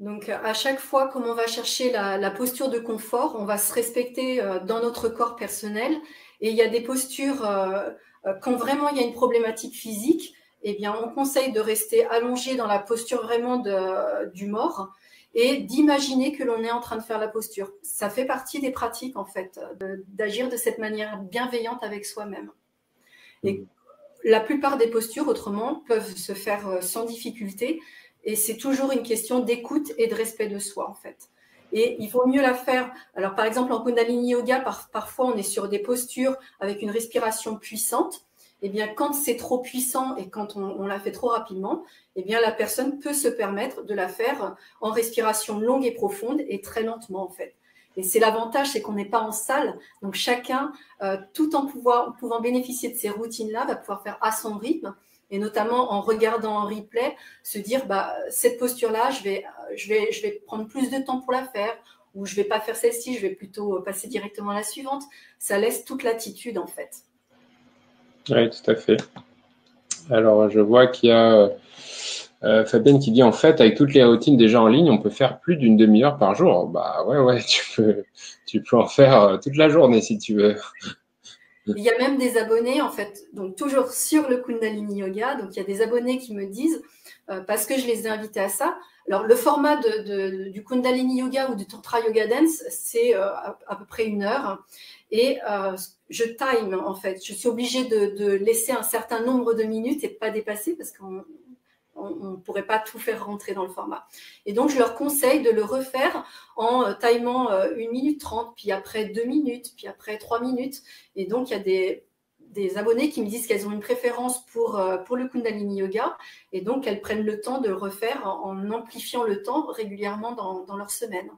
Donc, à chaque fois, comme on va chercher la posture de confort, on va se respecter dans notre corps personnel. Et il y a des postures, quand vraiment il y a une problématique physique, eh bien, on conseille de rester allongé dans la posture vraiment du mort et d'imaginer que l'on est en train de faire la posture. Ça fait partie des pratiques, en fait, d'agir de cette manière bienveillante avec soi-même. Et la plupart des postures, autrement, peuvent se faire sans difficulté. Et c'est toujours une question d'écoute et de respect de soi, en fait. Et il vaut mieux la faire. Alors, par exemple, en Kundalini Yoga, parfois, on est sur des postures avec une respiration puissante. Eh bien, quand c'est trop puissant et quand on la fait trop rapidement, eh bien, la personne peut se permettre de la faire en respiration longue et profonde et très lentement, en fait. Et c'est l'avantage, c'est qu'on n'est pas en salle. Donc, chacun, tout en pouvant bénéficier de ces routines-là, va pouvoir faire à son rythme. Et notamment en regardant en replay, se dire, bah, cette posture-là, je vais prendre plus de temps pour la faire, ou je vais pas faire celle-ci, je vais plutôt passer directement à la suivante. Ça laisse toute l'attitude, en fait. Oui, tout à fait. Alors, je vois qu'il y a Fabienne qui dit, en fait, avec toutes les routines déjà en ligne, on peut faire plus d'une demi-heure par jour. Bah ouais, tu peux en faire toute la journée si tu veux. Il y a même des abonnés, en fait, donc toujours sur le Kundalini Yoga. Donc, il y a des abonnés qui me disent, parce que je les ai invités à ça. Alors, le format du Kundalini Yoga ou du Tantra Yoga Dance, c'est à peu près 1 heure. Et je time, en fait. Je suis obligée de laisser un certain nombre de minutes et de ne pas dépasser parce qu'on ne pourrait pas tout faire rentrer dans le format. Et donc, je leur conseille de le refaire en timant 1 minute 30, puis après 2 minutes, puis après 3 minutes. Et donc, il y a des abonnés qui me disent qu'elles ont une préférence pour le Kundalini Yoga. Et donc, elles prennent le temps de le refaire en amplifiant le temps régulièrement dans leur semaine.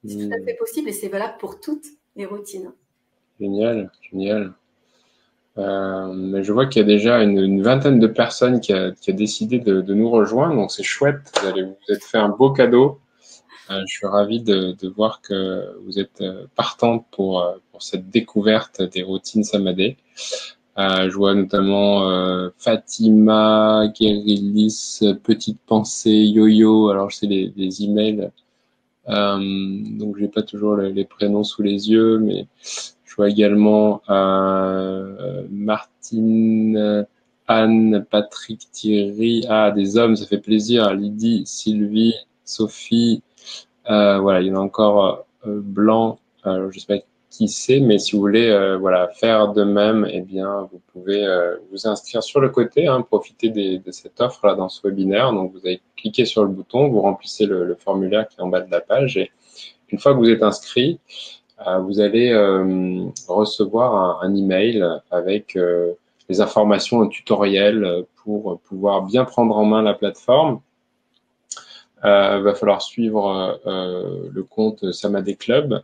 C'est tout à fait possible et c'est valable pour toutes les routines. Génial, génial. Mais je vois qu'il y a déjà une vingtaine de personnes qui a décidé de nous rejoindre, donc c'est chouette. Vous êtes fait un beau cadeau. Je suis ravi de voir que vous êtes partante pour cette découverte des routines Samadé. Je vois notamment Fatima, Guérilis, Petite Pensée, Yo-Yo. Alors, c'est les emails. Donc, j'ai pas toujours les prénoms sous les yeux, mais je vois également Martine, Anne, Patrick, Thierry. Ah, des hommes, ça fait plaisir. Lydie, Sylvie, Sophie. Voilà, il y en a encore Blanc. Je sais pas qui c'est, mais si vous voulez voilà, faire de même, eh bien, vous pouvez vous inscrire sur le côté, hein, profiter de cette offre-là dans ce webinaire. Donc, vous allez cliquer sur le bouton, vous remplissez le formulaire qui est en bas de la page et une fois que vous êtes inscrit, vous allez recevoir un email avec les informations, un tutoriel pour pouvoir bien prendre en main la plateforme. Va falloir suivre le compte Samadé Club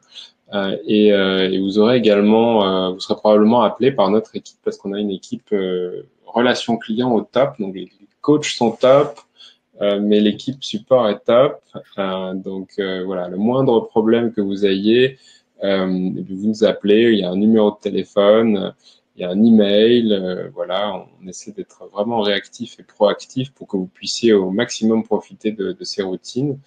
et vous aurez également, vous serez probablement appelé par notre équipe parce qu'on a une équipe relation client au top. Donc les coachs sont top, mais l'équipe support est top. Donc voilà, le moindre problème que vous ayez, vous nous appelez, il y a un numéro de téléphone, il y a un email, voilà, on essaie d'être vraiment réactif et proactif pour que vous puissiez au maximum profiter de ces routines.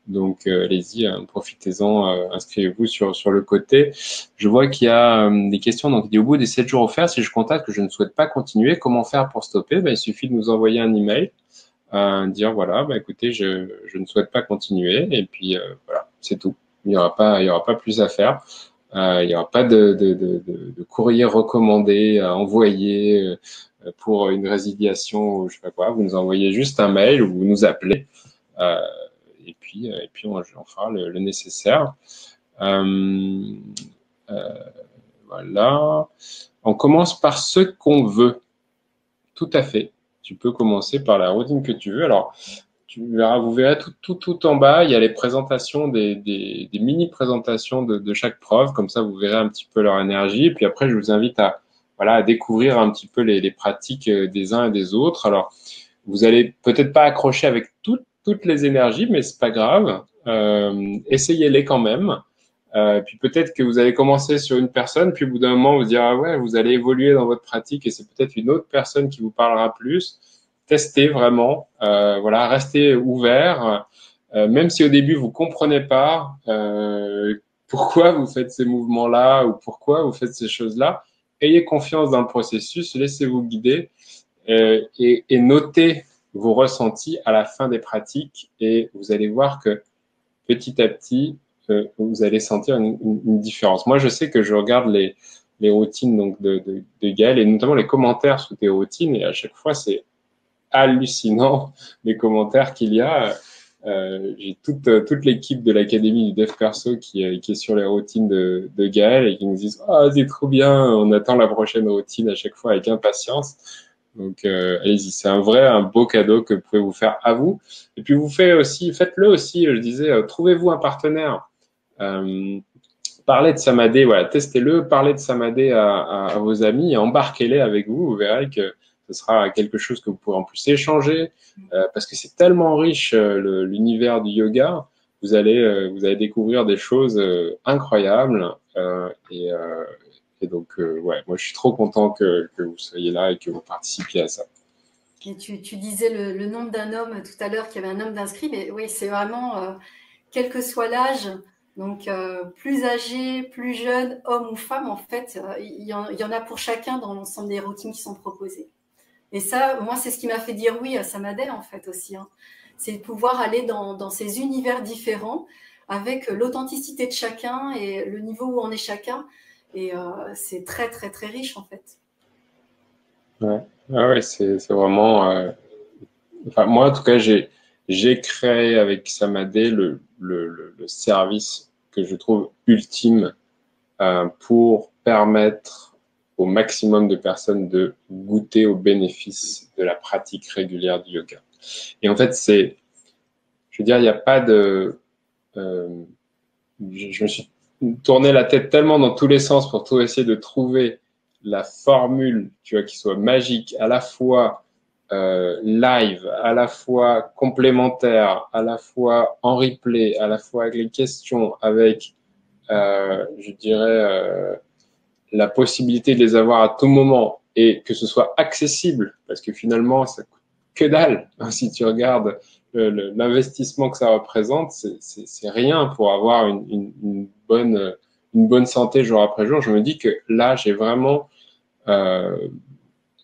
Donc allez-y, hein, profitez-en, inscrivez-vous sur le côté. Je vois qu'il y a des questions. Donc il dit au bout des 7 jours offerts, si je constate que je ne souhaite pas continuer, comment faire pour stopper? Il suffit de nous envoyer un email. Dire voilà, écoutez, je ne souhaite pas continuer et puis voilà, c'est tout. Il y aura pas plus à faire. Il n'y aura pas de courrier recommandé à envoyer pour une résiliation ou je sais pas quoi. Vous nous envoyez juste un mail ou vous nous appelez et puis on fera le nécessaire. Voilà. On commence par ce qu'on veut. Tout à fait. Tu peux commencer par la routine que tu veux. Alors, vous verrez tout en bas, il y a les présentations, des mini-présentations de chaque prof. Comme ça, vous verrez un petit peu leur énergie. Et puis après, je vous invite à découvrir un petit peu les pratiques des uns et des autres. Alors, vous allez peut-être pas accrocher avec toutes les énergies, mais c'est pas grave. Essayez-les quand même. Puis peut-être que vous allez commencer sur une personne, puis au bout d'un moment, vous dire ah ouais, vous allez évoluer dans votre pratique et c'est peut-être une autre personne qui vous parlera plus. Testez vraiment, voilà, restez ouvert. même si au début vous comprenez pas pourquoi vous faites ces mouvements-là ou pourquoi vous faites ces choses-là, ayez confiance dans le processus, laissez-vous guider et notez vos ressentis à la fin des pratiques et vous allez voir que petit à petit, vous allez sentir une différence. Moi, je sais que je regarde les routines donc, de Gaël et notamment les commentaires sous tes routines et à chaque fois, c'est hallucinant les commentaires qu'il y a. J'ai toute l'équipe de l'Académie du Dev Perso qui est sur les routines de Gaël et qui nous disent « Ah, c'est trop bien, on attend la prochaine routine à chaque fois avec impatience ». Donc, allez-y, c'est un beau cadeau que vous pouvez vous faire à vous. Et puis, faites-le aussi, je disais, trouvez-vous un partenaire. Parlez de Samadé, voilà, testez-le, parlez de Samadé à vos amis et embarquez-les avec vous. Vous verrez que ce sera quelque chose que vous pourrez en plus échanger parce que c'est tellement riche l'univers du yoga. Vous allez découvrir des choses incroyables et donc, ouais, moi, je suis trop content que vous soyez là et que vous participiez à ça. Et tu disais le nombre d'un homme tout à l'heure, qu'il y avait un homme d'inscrits, mais oui, c'est vraiment, quel que soit l'âge, donc plus âgé, plus jeune, homme ou femme, en fait, il y en a pour chacun dans l'ensemble des routines qui sont proposées. Et ça, moi, c'est ce qui m'a fait dire oui à Samadé, en fait, aussi. Hein. C'est de pouvoir aller dans ces univers différents avec l'authenticité de chacun et le niveau où on est chacun. Et c'est très, très, très riche, en fait. Ouais, ah ouais, c'est vraiment. Enfin, moi, en tout cas, j'ai créé avec Samadé le service que je trouve ultime pour permettre au maximum de personnes de goûter aux bénéfices de la pratique régulière du yoga. Et en fait, je veux dire, il n'y a pas de. Je me suis tourné la tête tellement dans tous les sens pour tout essayer de trouver la formule, tu vois, qui soit magique, à la fois live, à la fois complémentaire, à la fois en replay, à la fois avec les questions, avec, je dirais, la possibilité de les avoir à tout moment et que ce soit accessible, parce que finalement, ça coûte que dalle. Si tu regardes l'investissement que ça représente, c'est rien pour avoir une bonne santé jour après jour. Je me dis que là, j'ai vraiment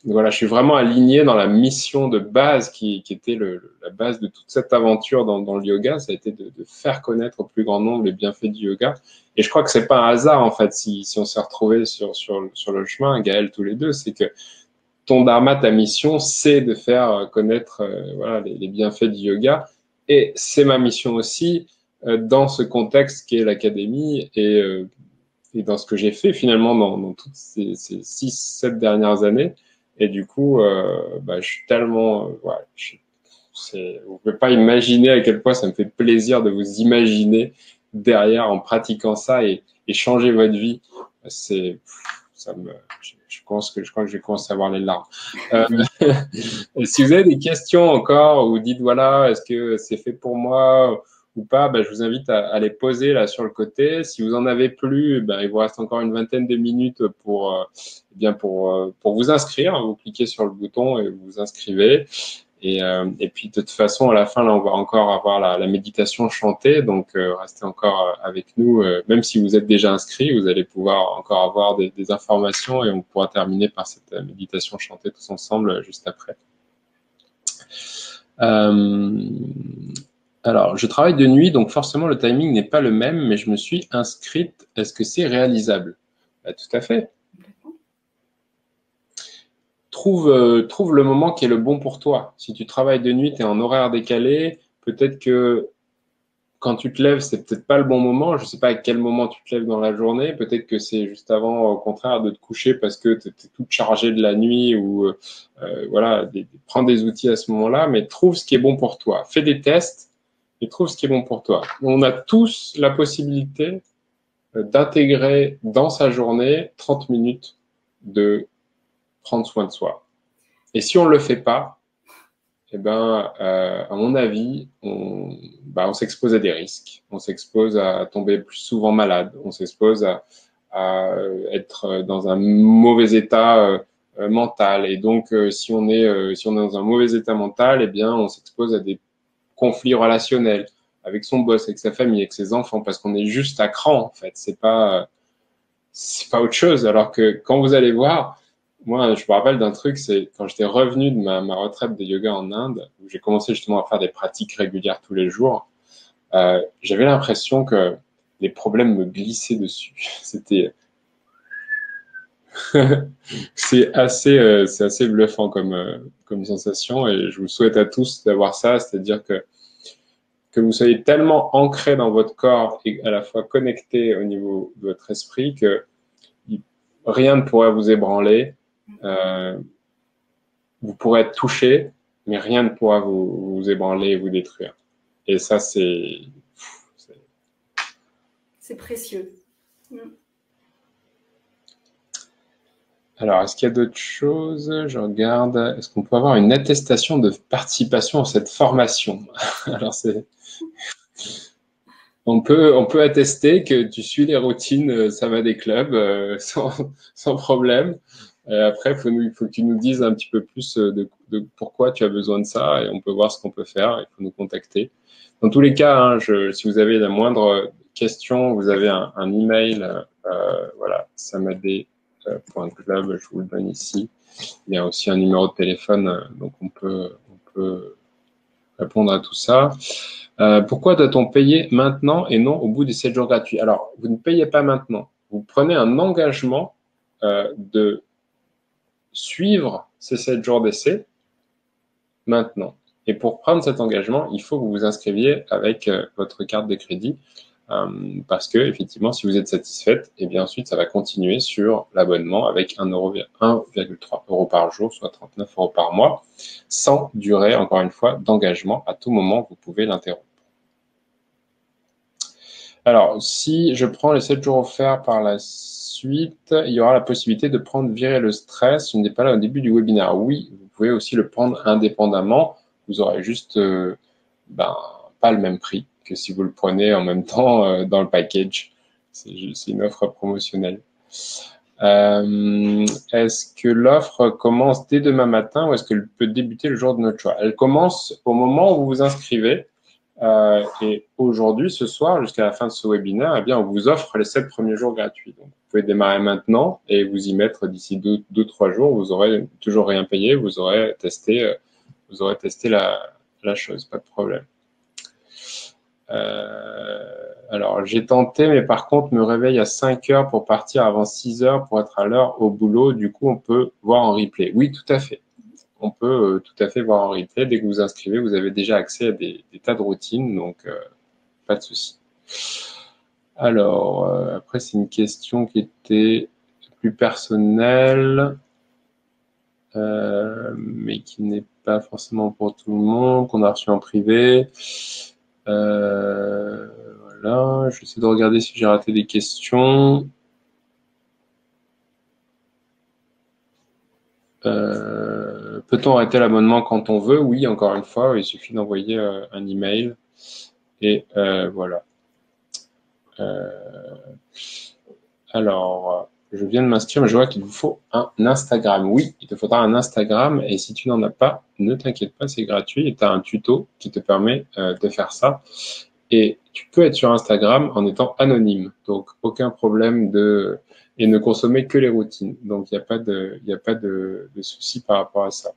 voilà, je suis vraiment aligné dans la mission de base qui était la base de toute cette aventure dans le yoga. Ça a été de faire connaître au plus grand nombre les bienfaits du yoga. Et je crois que c'est pas un hasard, en fait, si on s'est retrouvés sur le chemin, Gaël, tous les deux, c'est que ton dharma, ta mission, c'est de faire connaître voilà, les bienfaits du yoga. Et c'est ma mission aussi dans ce contexte qui est l'académie et dans ce que j'ai fait finalement dans toutes ces 6-7 dernières années. Et du coup, je suis tellement, ouais, vous ne pouvez pas imaginer à quel point ça me fait plaisir de vous imaginer derrière en pratiquant ça et changer votre vie. Je pense que je vais commencer à avoir les larmes. Si vous avez des questions encore ou dites voilà, est-ce que c'est fait pour moi ou pas, je vous invite à les poser là sur le côté. Si vous en avez plus, il vous reste encore une vingtaine de minutes pour vous inscrire. Vous cliquez sur le bouton et vous vous inscrivez. Et puis de toute façon, à la fin, là, on va encore avoir la méditation chantée. Donc, restez encore avec nous. Même si vous êtes déjà inscrit, vous allez pouvoir encore avoir des informations et on pourra terminer par cette méditation chantée tous ensemble juste après. Alors, je travaille de nuit, donc forcément le timing n'est pas le même, mais je me suis inscrite. Est-ce que c'est réalisable? Tout à fait. Trouve le moment qui est le bon pour toi. Si tu travailles de nuit, tu es en horaire décalé, peut-être que quand tu te lèves, c'est peut-être pas le bon moment. Je sais pas à quel moment tu te lèves dans la journée. Peut-être que c'est juste avant, au contraire, de te coucher parce que tu es toute chargée de la nuit ou voilà, prends des outils à ce moment-là, mais trouve ce qui est bon pour toi. Fais des tests et trouve ce qui est bon pour toi. On a tous la possibilité d'intégrer dans sa journée 30 minutes de prendre soin de soi. Et si on ne le fait pas, à mon avis, on s'expose à des risques. On s'expose à tomber plus souvent malade. On s'expose à être dans un mauvais état mental. Et donc, si on est dans un mauvais état mental, on s'expose à des conflits relationnels avec son boss, avec sa famille, avec ses enfants, parce qu'on est juste à cran, en fait. C'est pas autre chose. Alors que quand vous allez voir, moi, je me rappelle d'un truc, c'est quand j'étais revenu de ma retraite de yoga en Inde, où j'ai commencé justement à faire des pratiques régulières tous les jours, j'avais l'impression que les problèmes me glissaient dessus. C'était c'est assez bluffant comme sensation et je vous souhaite à tous d'avoir ça, c'est-à-dire que vous soyez tellement ancré dans votre corps et à la fois connecté au niveau de votre esprit que rien ne pourrait vous ébranler. Vous pourrez être touché, mais rien ne pourra vous ébranler et vous détruire. Et ça, c'est précieux. Alors, est-ce qu'il y a d'autres choses? Je regarde. Est-ce qu'on peut avoir une attestation de participation à cette formation? Alors, on peut attester que tu suis les routines Samadhi Club sans problème. Après, il faut que tu nous dises un petit peu plus de pourquoi tu as besoin de ça et on peut voir ce qu'on peut faire. Il faut nous contacter. Dans tous les cas, hein, si vous avez la moindre question, vous avez un email. Voilà, samadhi.club, je vous le donne ici. Il y a aussi un numéro de téléphone, donc on peut répondre à tout ça. Pourquoi doit-on payer maintenant et non au bout des 7 jours gratuits? Alors, vous ne payez pas maintenant. Vous prenez un engagement de suivre ces 7 jours d'essai maintenant. Et pour prendre cet engagement, il faut que vous vous inscriviez avec votre carte de crédit parce que, effectivement, si vous êtes satisfaite, et bien ensuite, ça va continuer sur l'abonnement avec 1,3 € par jour, soit 39 € par mois, sans durée, encore une fois, d'engagement. À tout moment, vous pouvez l'interrompre. Alors, si je prends les 7 jours offerts par la suite, il y aura la possibilité de prendre virer le stress. Je n'étais pas là au début du webinaire. Oui, vous pouvez aussi le prendre indépendamment. Vous aurez juste pas le même prix que si vous le prenez en même temps dans le package. C'est une offre promotionnelle. Est-ce que l'offre commence dès demain matin ou est-ce qu'elle peut débuter le jour de notre choix? Elle commence au moment où vous vous inscrivez. Et aujourd'hui, ce soir, jusqu'à la fin de ce webinaire, eh bien, on vous offre les 7 premiers jours gratuits. Donc, vous pouvez démarrer maintenant et vous y mettre d'ici 2-3 jours. Vous aurez toujours rien payé. Vous aurez testé la chose, pas de problème. Alors, j'ai tenté, mais par contre, me réveille à 5 heures pour partir avant 6 heures pour être à l'heure au boulot. Du coup, on peut voir en replay. Oui, tout à fait. On peut tout à fait voir en replay. Dès que vous vous inscrivez, vous avez déjà accès à des tas de routines, donc pas de souci. Alors, après, c'est une question qui était plus personnelle, mais qui n'est pas forcément pour tout le monde, qu'on a reçu en privé. Voilà, j'essaie de regarder si j'ai raté des questions. Peut-on arrêter l'abonnement quand on veut? Oui, encore une fois, il suffit d'envoyer un email et voilà. Alors, je viens de m'inscrire, mais je vois qu'il vous faut un Instagram. Oui, il te faudra un Instagram et si tu n'en as pas, ne t'inquiète pas, c'est gratuit et tu as un tuto qui te permet de faire ça. Et tu peux être sur Instagram en étant anonyme, donc aucun problème et ne consommer que les routines. Donc, il n'y a pas de souci par rapport à ça.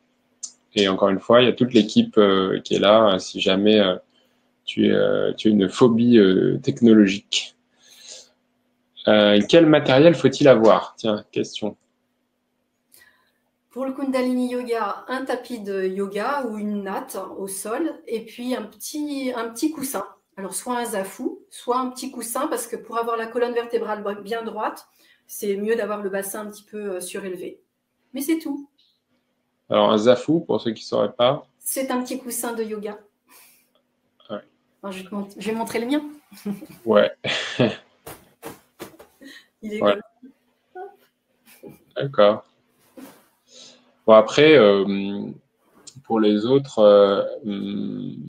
Et encore une fois, il y a toute l'équipe qui est là si jamais tu as une phobie technologique. Quel matériel faut-il avoir? Tiens, question. Pour le Kundalini Yoga, un tapis de yoga ou une natte au sol et puis un petit coussin. Alors, soit un zafou, soit un petit coussin parce que pour avoir la colonne vertébrale bien droite, c'est mieux d'avoir le bassin un petit peu surélevé. Mais c'est tout. Alors, un zafou, pour ceux qui ne sauraient pas. C'est un petit coussin de yoga. Ouais. Alors, je vais montrer le mien. Ouais. Il est comme ça. D'accord. Bon, après, pour les autres,